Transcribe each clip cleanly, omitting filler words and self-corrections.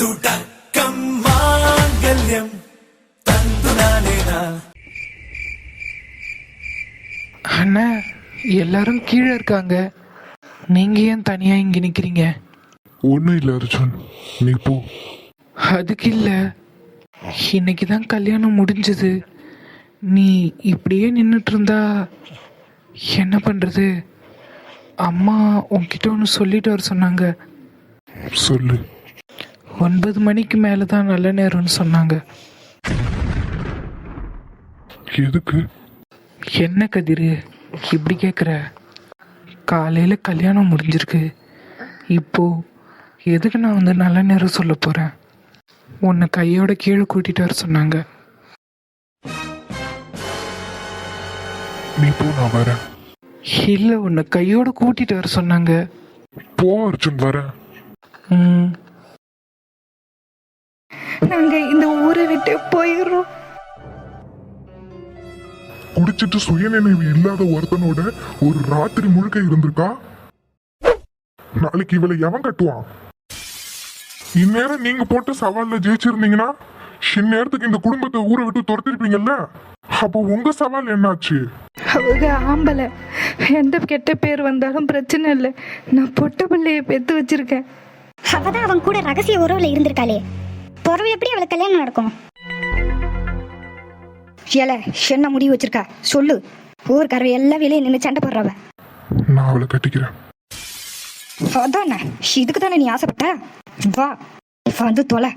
തുടക്കം മാംഗല്യം തന്തുനാനേനാ. அண்ணா, எல்லாரும் கீழே இருக்காங்க. நீங்க ஏன் தனியா இங்க நிக்கிறீங்க? ஒன்றும் இல்லை அர்ஜுன், நீ போ. அதுக்கு இல்ல, இன்னைக்கு தான் கல்யாணம் முடிஞ்சது. நீ இப்படியே நின்றுட்டு இருந்தா என்ன பண்றது? அம்மா உன்கிட்ட ஒன்று சொல்லிட்டு வர சொன்னாங்க. சொல்லு. 9 மணிக்கு மேலே தான் நல்ல நேரம்னு சொன்னாங்க. எதுக்கு? என்ன கதிரு இப்படி கேட்குற? காலையில் கல்யாணம் முடிஞ்சிருக்கு. இப்போ எதுக்கு நான் வந்து நல்ல நேரம் சொல்ல போகிறேன்? உன்னை கையோட கீழே கூட்டிட்டு வர சொன்னாங்க. நீ போ, நான் வரேன். இல்லை, உன்னை கையோட கூட்டிட்டு வர சொன்னாங்க. போ அர்ஜுன், வரேன். நாங்க இந்த ஊரை விட்டு போயிடுறோம். குடிச்சிட்டு சுயநினைவு இல்லாத ஒருத்தனோட ஒரு ராத்திரி முழுக்க இருந்திருக்கா. நாளைக்கு இவளை எவன் கட்டுவான்? இந்நேரம் நீங்க போட்ட சவால்ல ஜெயிச்சிருந்தீங்கன்னா இந்நேரத்துக்கு இந்த குடும்பத்தை ஊரை விட்டு துரத்திருப்பீங்கல்ல. அப்போ உங்க சவால் என்னாச்சு? அவங்க ஆம்பளை, எந்த கெட்ட பேர் வந்தாலும் பிரச்சனை இல்லை. நான் பொட்ட பிள்ளைய பெத்து வச்சிருக்கேன். அவதான் அவன் கூட ரகசிய உறவுல இருந்திருக்காளே, பிறகு எப்படி அவளுக்கு கல்யாணம் நடக்கும்? ஏல, என்ன முடிவு வச்சிருக்கா சொல்லு. ஊருக்கார எல்லா வேலையும் நின்று சண்டை போடுறவ. நான் அவளை கட்டிக்கிறேன். அதானே, இதுக்கு தானே நீ ஆசைப்பட்ட? வா வந்து தொலை.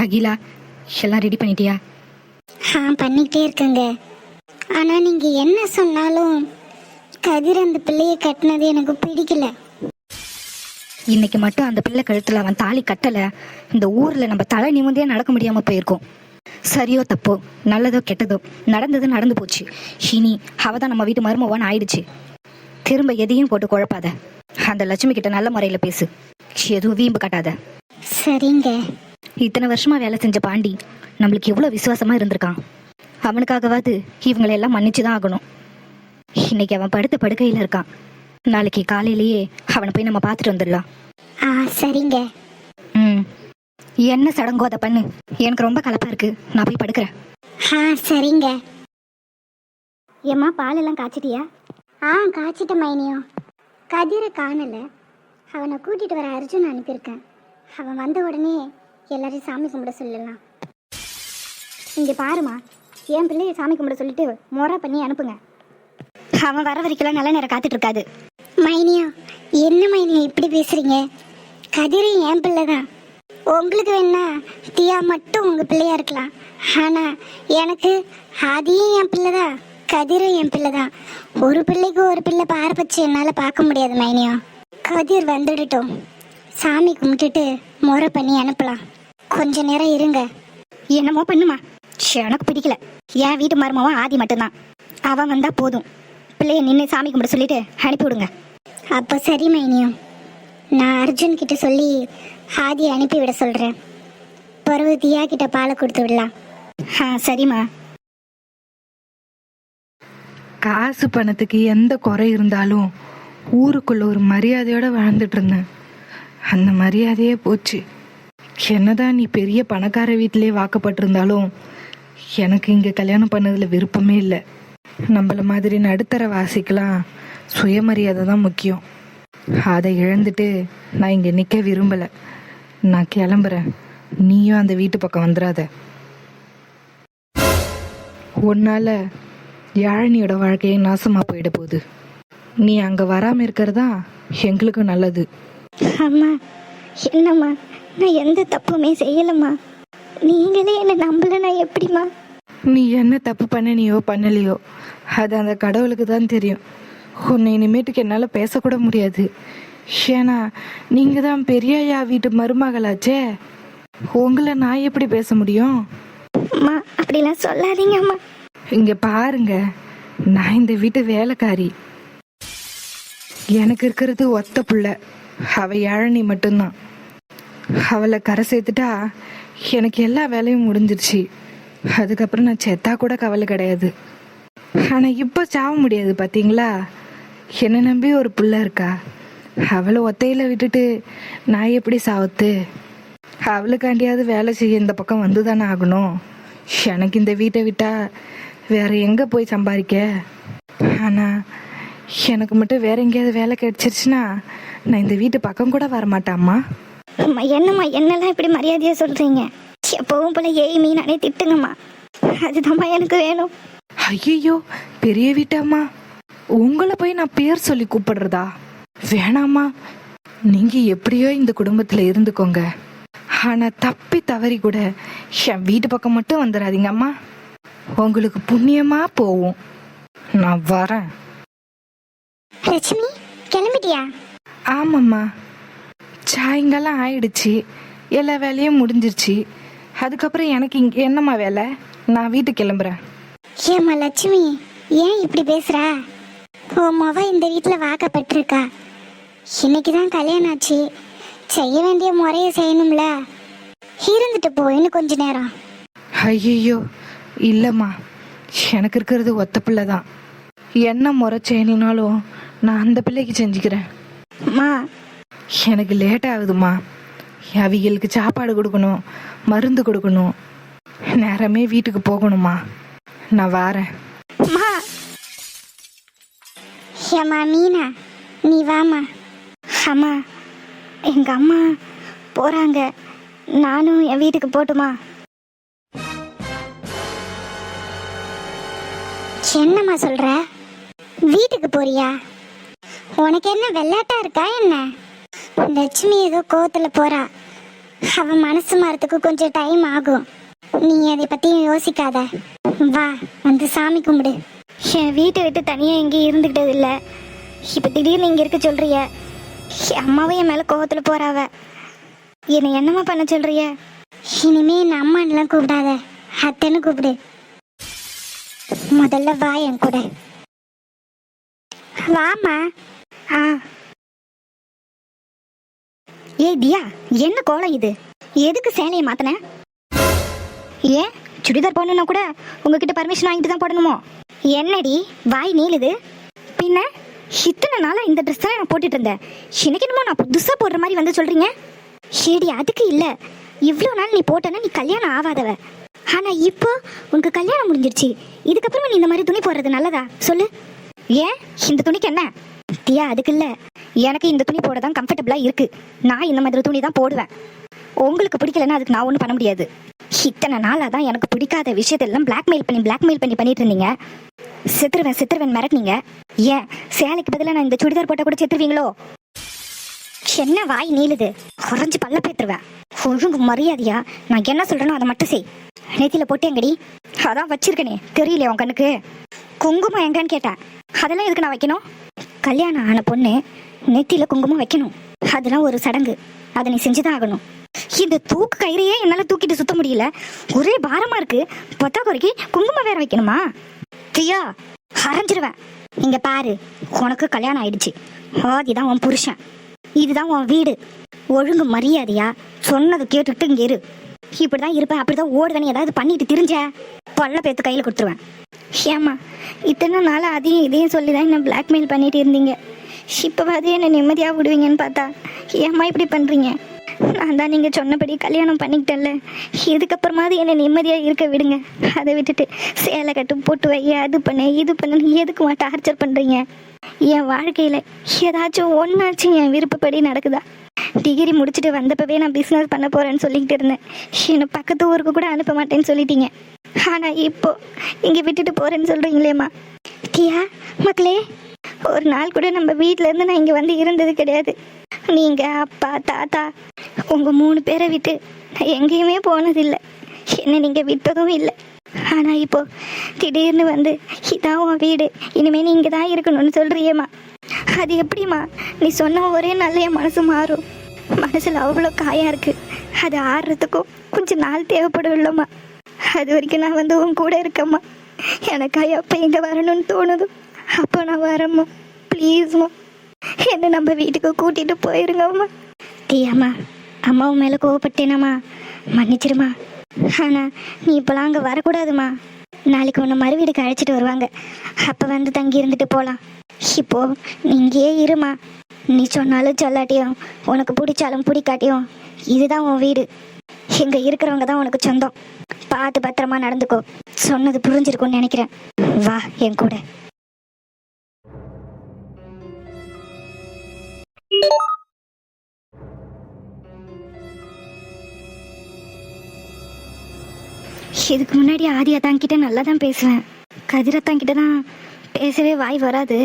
அகிலா, எல்லாம் ரெடி பண்ணிட்டியா? பண்ணிக்கிட்டே இருக்கேங்க. ஆனா நீங்க என்ன சொன்னாலும் கதிர் அந்த பிள்ளைய கட்டினது எனக்கு பிடிக்கல. இன்னைக்கு மட்டும் அந்த பிள்ளை கழுத்துல அவன் தாலி கட்டல, இந்த ஊர்ல நம்ம தலை நிமிந்தே நடக்க முடியாம போயிருக்கோம். சரியோ தப்போ, நல்லதோ கெட்டதோ, நடந்தது நடந்து போச்சு. இனி அவதான் நம்ம வீட்டு மருமவான்னு ஆயிடுச்சு. திரும்ப எதையும் போட்டு குழப்பாத. அந்த லட்சுமி கிட்ட நல்ல முறையில பேசு, எதுவும் வீம்பு காட்டாத. சரிங்க. இத்தனை வருஷமா வேலை செஞ்ச பாண்டி நம்மளுக்கு எவ்வளவு விசுவாசமா இருந்திருக்கான். அவனுக்காகவாது இவங்களை எல்லாம் மன்னிச்சுதான் ஆகணும். இன்னைக்கு அவன் படுத்த படுக்கையில இருக்கான். நாளைக்கு காலையிலேயே அவனை போய் நம்ம பார்த்துட்டு வந்துடலாம். சரிங்க. என்ன சடங்கோ அதை பண்ணு. எனக்கு ரொம்ப கலப்பா இருக்கு, நான் போய் படுக்கிறேன். சரிங்க. ஏம்மா, பாலெல்லாம் காய்ச்சிட்டியா? காய்ச்சிட்ட மைனியும். கதிரை காணல, அவனை கூட்டிட்டு வர அர்ஜுன் அனுப்பியிருக்கேன். அவன் வந்த உடனே எல்லாரையும் சாமி கும்பிட சொல்லலாம். இங்கே பாருமா, என் பிள்ளைய சாமி கும்பிட சொல்லிட்டு முறை பண்ணி அனுப்புங்க. அவன் வர வரைக்கும் நல்ல நேரம் காத்துட்டு இருக்காது. மைனியா, என்ன மைனியா இப்படி பேசுறீங்க? கதிரும் என் பிள்ளை தான். உங்களுக்கு வேணா தியா மட்டும் உங்க பிள்ளையா இருக்கலாம். ஆனா எனக்கு ஆதியும் என் பிள்ளை தான், கதிரும் என் பிள்ளை தான். ஒரு பிள்ளைக்கு ஒரு பிள்ளை பாரபட்ச என்னால பார்க்க முடியாது மைனியா. கதிர் வந்துடட்டும், சாமி கும்பிட்டுட்டு முறை பண்ணி அனுப்பலாம். கொஞ்ச நேரம் இருங்க. என்னமோ பண்ணுமா, எனக்கு பிடிக்கல. என் வீட்டு மருமவன் ஆதி மட்டும்தான். அவன் வந்தா போதும். பிள்ளைய நின்று சாமி கும்பிட சொல்லிட்டு அனுப்பி விடுங்க. அப்போ சரி மைனியம், நான் அர்ஜுன் கிட்ட சொல்லி ஆதி அனுப்பி விட சொல்றேன். பிறகு தியா கிட்ட பாலை கொடுத்து விடலாம். சரிம்மா. காசு பணத்துக்கு எந்த குறை இருந்தாலும் ஊருக்குள்ள ஒரு மரியாதையோட வாழ்ந்துட்டு இருந்தேன். அந்த மரியாதையே போச்சு. என்னதான் நீ பெரிய பணக்கார வீட்டிலே வாக்கப்பட்டிருந்தாலும் எனக்கு இங்கே கல்யாணம் பண்ணதுல விருப்பமே இல்லை. நம்மள மாதிரி நடுத்தர வாசிக்கலாம் சுயமரியாதை தான் முக்கியம். அதை இழந்துட்டு நான் இங்கே நிற்க விரும்பலை. நான் கிளம்புறேன். நீயும் அந்த வீட்டு பக்கம் வந்துடாத. உன்னால யாழினியோட வாழ்க்கையை நாசமாக போயிட போகுது. நீ அங்கே வராமல் இருக்கிறதா எங்களுக்கும் நல்லது. அம்மா, என்னம்மா, நான் எந்த தப்புமே செய்யலம்மா. நீங்களே என்னை நம்பலன்னா எப்படிம்மா? நீ என்ன தப்பு பண்ணினியோ பண்ணலையோ அது அந்த கடவுளுக்கு தான் தெரியும். உன்னை இனிமேட்டுக்கு என்னால் பேசக்கூட முடியாது. ஏன்னா நீங்கள் தான் பெரியயா வீட்டு மருமகளாச்சே. உங்களை நான் எப்படி பேச முடியும்? அம்மா, அப்படிலாம் சொல்லாதீங்க அம்மா. இங்கே பாருங்க, நான் இந்த வீட்டு வேலைக்காரி. எனக்கு இருக்கிறது ஒத்த புள்ள, அவ யாழினி மட்டும்தான். அவளை கரை சேர்த்துட்டா எனக்கு எல்லா வேலையும் முடிஞ்சிருச்சு. அதுக்கப்புறம் நான் செத்தா கூட கவலை கிடையாது. ஆனால் இப்போ சாவ முடியாது பார்த்தீங்களா? என்னை நம்பி ஒரு புள்ள இருக்கா, அவளை ஒத்தையில் விட்டுட்டு நான் எப்படி சாவத்து? அவளுக்காண்டியாவது வேலை செய்ய இந்த பக்கம் வந்து தானே ஆகணும். எனக்கு இந்த வீட்டை விட்டா வேற எங்கே போய் சம்பாதிக்க? ஆனால் எனக்கு மட்டும் வேற எங்கேயாவது வேலை கிடைச்சிருச்சுன்னா நான் இந்த வீட்டு பக்கம் கூட வரமாட்டாம்மா. அம்மா என்னம்மா என்னெல்லாம் இப்படி மரியாதையாக சொல்கிறீங்க? எப்பவும் போல ஏய் மீனானே திட்டுங்கம்மா, அதுதாம்மா எனக்கு வேணும். ஐயோ, பெரிய வீட்டாம்மா, உங்களை போய் நான் பேர் சொல்லி கூப்பிடுறதா? வேணாம்மா, நீங்கள் எப்படியோ இந்த குடும்பத்தில் இருந்துக்கோங்க. ஆனால் தப்பி தவறி கூட என் வீட்டு பக்கம் மட்டும் வந்துடாதீங்க அம்மா. உங்களுக்கு புண்ணியமாக போவோம். நான் வரேன். லட்சுமி கிளம்பிட்டியா? ஆமாம்மா, சாயங்காலம் ஆயிடுச்சு, எல்லா வேலையும் முடிஞ்சிருச்சு. அதுக்கப்புறம் எனக்கு இங்கே என்னம்மா வேலை? நான் வீட்டுக்கு கிளம்புறேன். ஏம்மா லட்சுமி, ஏன் இப்படி பேசுற? உன் மொவ இந்த வீட்டில் வாக்கப்பட்டிருக்கா. இன்னைக்கு தான் கல்யாணம் ஆச்சு, செய்ய வேண்டிய முறையை செய்யணும்ல. இருந்துட்டு போ இன்னும் கொஞ்ச நேரம். ஐயோ இல்லைம்மா, எனக்கு இருக்கிறது ஒத்த பிள்ளை தான். என்ன முறை செய்யணுனாலும் நான் அந்த பிள்ளைக்கு செஞ்சுக்கிறேன். அம்மா எனக்கு லேட் ஆகுதுமா. அவிகளுக்கு சாப்பாடு கொடுக்கணும், மருந்து கொடுக்கணும், நேரமே வீட்டுக்கு போகணுமா. நான் வாரேன். அம்மா. ஏம்மா மீனா, நீ வாம்மா. அம்மா, எங்கள் அம்மா போகிறாங்க, நானும் என் வீட்டுக்கு போட்டுமா? என்னம்மா சொல்கிற? வீட்டுக்கு போறியா? உனக்கு என்ன வெள்ளாட்டா இருக்கா என்ன? லட்சுமி ஏதோ கோவத்தில் போகிறா, அவன் மனசு மாறத்துக்கு கொஞ்சம் டைம் ஆகும். நீ அதை பற்றியும் யோசிக்காத. வா வந்து சாமி கும்பிடு. என் வீட்டை விட்டு தனியாக எங்கேயும் இருந்துக்கிட்டது இல்லை, இப்போ திடீர்னு இங்கே இருக்க சொல்கிறிய. அம்மாவும் என் மேலே கோவத்தில் போகிறாவ. என்னை என்னம்மா பண்ண சொல்கிறிய? இனிமே என் அம்மான்லாம் கூப்பிடாத, அத்தைன்னு கூப்பிடு. முதல்ல வா என் கூட. வாம்மா. ஆ. ஏய் தியா, என்ன கோலம் இது? எதுக்கு சேலையை மாத்தின? ஏன் சுடிதார் போடணும்னா கூட உங்ககிட்ட பர்மிஷன் வாங்கிட்டு தான் போடணுமோ? என்னடி வாய் நீளுது? பின்ன இத்தனை நாளாக இந்த ட்ரெஸ் தான் நான் போட்டுட்டு இருந்தேன், எனக்கு என்னமோ நான் புதுசாக போடுற மாதிரி வந்து சொல்கிறீங்க. ஏடி அதுக்கு இல்லை, இவ்வளோ நாள் நீ போட்டனா நீ கல்யாணம் ஆகாதவ. ஆனால் இப்போ உனக்கு கல்யாணம் முடிஞ்சிருச்சு, இதுக்கப்புறமா நீ இந்த மாதிரி துணி போடுறது நல்லதா சொல்லு? ஏன் இந்த துணிக்கு என்ன? தியா அதுக்கு இல்லை, எனக்கு இந்த துணி போட தான் கம்ஃபர்டபுளாக இருக்குது, நான் இந்த மாதிரி துணி தான் போடுவேன். உங்களுக்கு பிடிக்கலன்னா அதுக்கு நான் ஒன்றும் பண்ண முடியாது. இத்தனை நாளாக தான் எனக்கு பிடிக்காத விஷயத்தெல்லாம் பிளாக்மெயில் பண்ணி பண்ணிட்டு இருந்தீங்க. சித்திருவேன் மிரட்டினீங்க. ஏன் சேலைக்கு பதிலாக நான் இந்த சுடிதார் போட்டால் கூட செத்துருவீங்களோ? என்ன வாய் நீளுது? குறைஞ்சி பல்ல பேத்துருவேன். ஒழுங்கு மரியாதையா நான் என்ன சொல்கிறேனோ அதை மட்டும் செய். நெத்தியில் போட்டு எங்கடி? அதான் வச்சிருக்கனே, தெரியலையே உன் கண்ணுக்கு? குங்குமம் எங்கன்னு கேட்டேன், அதெல்லாம் எதுக்கு நான் வைக்கணும்? கல்யாணம் ஆன பொண்ணு நெத்தியில் குங்குமம் வைக்கணும், அதெல்லாம் ஒரு சடங்கு, அதை நீ செஞ்சுதான் ஆகணும். இந்த தூக்கு கயிறையே என்னால் தூக்கிட்டு சுத்த முடியல, ஒரே பாரமாக இருக்கு, பொத்தா குறைக்கு குங்குமம் வேற வைக்கணுமா? தியா அரைஞ்சிருவேன். இங்கே பாரு, உனக்கு கல்யாணம் ஆயிடுச்சு, ஆதிதான் உன் புருஷன், இதுதான் உன் வீடு. ஒழுங்கு மரியாதையா சொன்னது கேட்டுக்கிட்டு இங்கே இரு. இப்படிதான் இருப்பேன், அப்படிதான் ஓடுவேன், ஏதாவது பண்ணிட்டு திரிஞ்ச பல்ல பேத்து கையில் கொடுத்துருவேன். ஏம்மா இத்தனை நாள் அதையும் இதையும் சொல்லி தான் என்ன பிளாக்மெயில் பண்ணிட்டு இருந்தீங்க, இப்போ அது என்ன நிம்மதியாக விடுவீங்கன்னு பார்த்தா ஏம்மா இப்படி பண்ணுறீங்க? நான் தான் நீங்கள் சொன்னபடி கல்யாணம் பண்ணிக்கிட்டேன்ல, இதுக்கப்புறமாவது என்னை நிம்மதியாக இருக்க விடுங்க. அதை விட்டுட்டு சேலை கட்டு போட்டு வை, அது பண்ணு இது பண்ணுன்னு எதுக்குமா டார்ச்சர் பண்ணுறீங்க? என் வாழ்க்கையில் ஏதாச்சும் ஒன்றாச்சும் என் விருப்பப்படி நடக்குதா? டிகிரி முடிச்சுட்டு வந்தப்பவே நான் பிஸ்னஸ் பண்ண போகிறேன்னு சொல்லிக்கிட்டு இருந்தேன், என்னை பக்கத்து ஊருக்கு கூட அனுப்ப மாட்டேன்னு சொல்லிட்டீங்க. ஆனால் இப்போ இங்கே விட்டுட்டு போகிறேன்னு சொல்கிறீங்களேம்மா. தியா மக்களே, ஒரு நாள் கூட நம்ம வீட்டிலேருந்து நான் இங்கே வந்து இருந்தது கிடையாது. நீங்கள் அப்பா தாத்தா உங்கள் 3 பேரை விட்டு நான் எங்கேயுமே போனதில்லை, என்ன நீங்கள் விட்டதும் இல்லை. ஆனால் இப்போ திடீர்னு வந்து இதான் உன் வீடு, இனிமேல் நீ இங்கே தான் இருக்கணும்னு சொல்கிறியேம்மா. அது எப்படிம்மா? நீ சொன்ன ஒரே நாள் என் மனசு மாறும். மனசில் அவ்வளோ காயம் இருக்குது, அது ஆடுறதுக்கும் கொஞ்சம் நாள் தேவைப்படும் இல்லைம்மா. அது வரைக்கும் நான் வந்து உன் கூட இருக்கம்மா. எனக்கா எப்போ இங்கே வரணும்னு தோணுதோ அப்போ நான் வரேம்மா. ப்ளீஸ்மா என்னை நம்ம வீட்டுக்கு கூட்டிகிட்டு போயிருங்கம்மா. தியாம்மா, அம்மாவும் மேலே கோவப்பட்டேனாம்மா, மன்னிச்சிருமா. ஆனால் நீ இப்போலாம் அங்கே வரக்கூடாதுமா. நாளைக்கு உன்னை மறு வீடுக்கு அழைச்சிட்டு வருவாங்க. அப்போ வந்து தங்கி இருந்துட்டு போகலாம். இப்போ நீ இங்கேயே இருமா. நீ சொன்னாலும் சொல்லாட்டியும் உனக்கு பிடிச்சாலும் பிடிக்காட்டியும் இதுதான் உன் வீடு. இங்கே இருக்கிறவங்க தான் உனக்கு சொந்தம். பார்த்து பத்திரமா நடந்துக்கோ. சொன்னது புரிஞ்சிருக்கும்னு நினைக்கிறேன். வா என் கூட. இதுக்கு முன்னாடி ஆதியாத்தாங்கிட்ட நல்லா தான் பேசுவேன். கதிரத்தாங்கிட்ட தான் பேசவே வாய் வராது.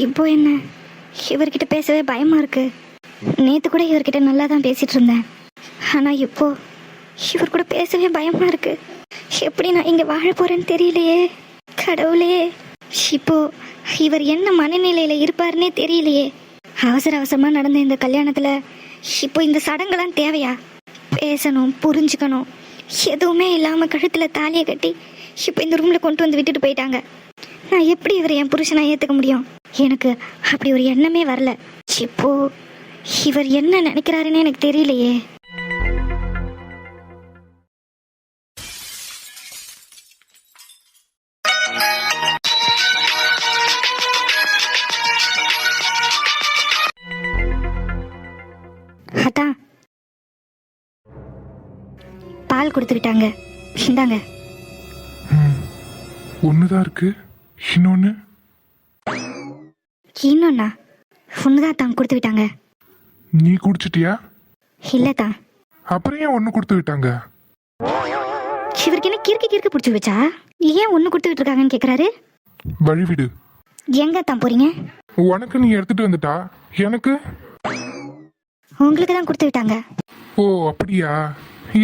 இப்போ என்ன இவர்கிட்ட பேசவே பயமா இருக்கு. நேற்று கூட இவர்கிட்ட நல்லா தான் பேசிட்டு இருந்தேன். ஆனால் இப்போ இவர் கூட பேசவே பயமா இருக்கு. எப்படி நான் இங்கே வாழ போறேன்னு தெரியலையே. கடவுளே, இப்போ இவர் என்ன மனநிலையில இருப்பாருன்னே தெரியலையே. அவசர அவசரமாக நடந்த இந்த கல்யாணத்தில் இப்போ இந்த சடங்கெல்லாம் தேவையா? பேசணும், புரிஞ்சுக்கணும், எதுவுமே இல்லாமல் கழுத்தில் தாலியை கட்டி இப்போ இந்த ரூமில் கொண்டு வந்து விட்டுட்டு போயிட்டாங்க. நான் எப்படி இவரை என் புருஷனை ஏற்றுக்க முடியும்? எனக்கு அப்படி ஒரு எண்ணமே வரல. இப்போ இவர் என்ன நினைக்கிறாருன்னு எனக்கு தெரியலையே. அதான் பால் கொடுத்துக்கிட்டாங்க. இந்தாங்க. ஒண்ணுதான் இருக்கு. இன்னொன்னு இன்னொன்னா? ஒண்ணுதான் தான் கொடுத்து விட்டாங்க. நீ குடிச்சிட்டியா? இல்லதான். அப்புறம் ஏன் ஒண்ணு கொடுத்து விட்டாங்க? இவருக்கு என்ன கிறுக்கு பிடிச்சி வச்சா? ஏன் ஒண்ணு கொடுத்துக்கிட்டு இருக்காங்கன்னு கேக்குறாரு. வழிவிடு. எங்க தான் போறீங்க? உனக்கு நீ எடுத்துட்டு வந்துட்டா, எனக்கு உங்களுக்கு தான் கொடுத்து விட்டாங்க. ஓ அப்படியா?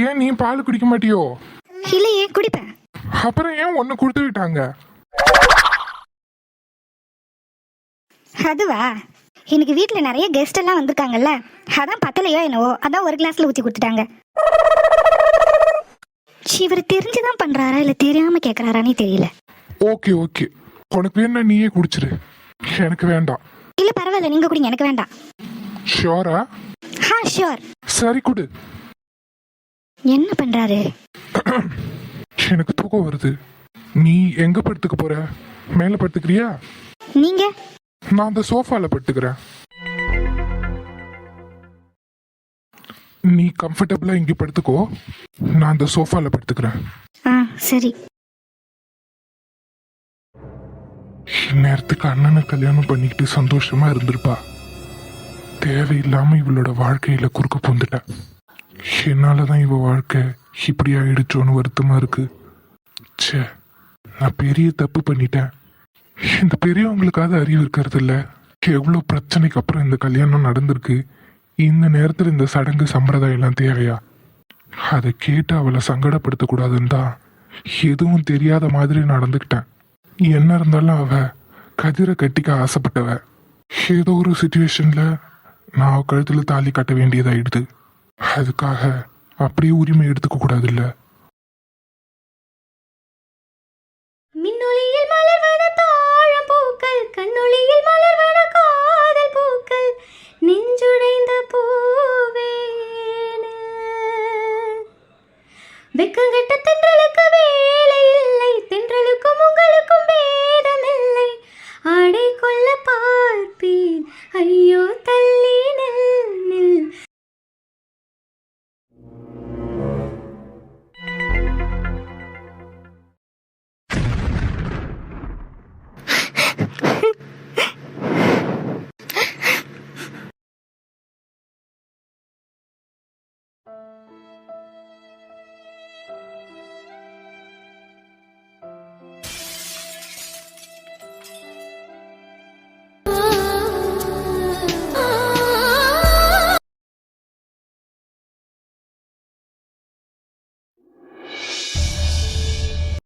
ஏன் நீ பால் குடிக்க மாட்டியோ? இல்லையே, குடிப்பேன். அப்புறம் ஏன் ஒண்ணு கொடுத்து விட்டாங்க? அதுவா, இன்னைக்கு வீட்டில் நிறைய கெஸ்ட் எல்லாம் வந்திருக்காங்கல்ல, அதான் பத்தலையோ என்னவோ, அதான் ஒரு கிளாஸ்ல ஊற்றி கொடுத்துட்டாங்க. இவர் தெரிஞ்சுதான் பண்றாரா இல்ல தெரியாம கேக்குறாரானே தெரியல. ஓகே ஓகே, உனக்கு வேணா நீயே குடிச்சிரு, எனக்கு வேண்டாம். இல்ல பரவாயில்ல, நீங்க குடிங்க, எனக்கு வேண்டாம். ஷியோரா? ஷியோர். சரி குடு. என்ன பண்றாரு? எனக்கு தூக்கம் வருது. நீ எங்க படுத்துக்க போற? மேல படுத்துக்கிறியா? நீங்க? நான் அந்த சோஃபால படுத்துக்கிறேன். நீ கம்ஃபர்டபுளா இங்க படுத்துக்கோ, நான் அந்த சோஃபால படுத்துக்கிறேன். சரி. நேரத்துக்கு அண்ணனை கல்யாணம் பண்ணிக்கிட்டு சந்தோஷமா இருந்திருப்பா. தேவையில்லாம இவளோட வாழ்க்கையில குறுக்க பூந்துட்ட. என்னாலதான் இவ வாழ்க்கை இப்படி ஆயிடுச்சோன்னு வருத்தமா இருக்கு. ச்சே, நான் பெரிய தப்பு பண்ணிட்டேன். இந்த பெரியவங்களுக்காவது அறிவு இருக்கிறது இல்ல. எவ்வளவு பிரச்சனைக்கு அப்புறம் இந்த கல்யாணம் நடந்திருக்கு. இந்த நேரத்துல இந்த சடங்கு சம்பிரதாயம் எல்லாம் தேவையா? அதை கேட்டு அவளை சங்கடப்படுத்த கூடாதுன்னு தான் எதுவும் தெரியாத மாதிரி நடந்துக்கிட்டேன். என்ன இருந்தாலும் அவ கதிரை கட்டிக்க ஆசைப்பட்டவ. ஏதோ ஒரு சுச்சுவேஷன்ல நான் அவ கழுத்துல தாலி கட்ட வேண்டியதாயிடுது. அதுக்காக அப்படியே உரிமை எடுத்துக்க கூடாது இல்ல.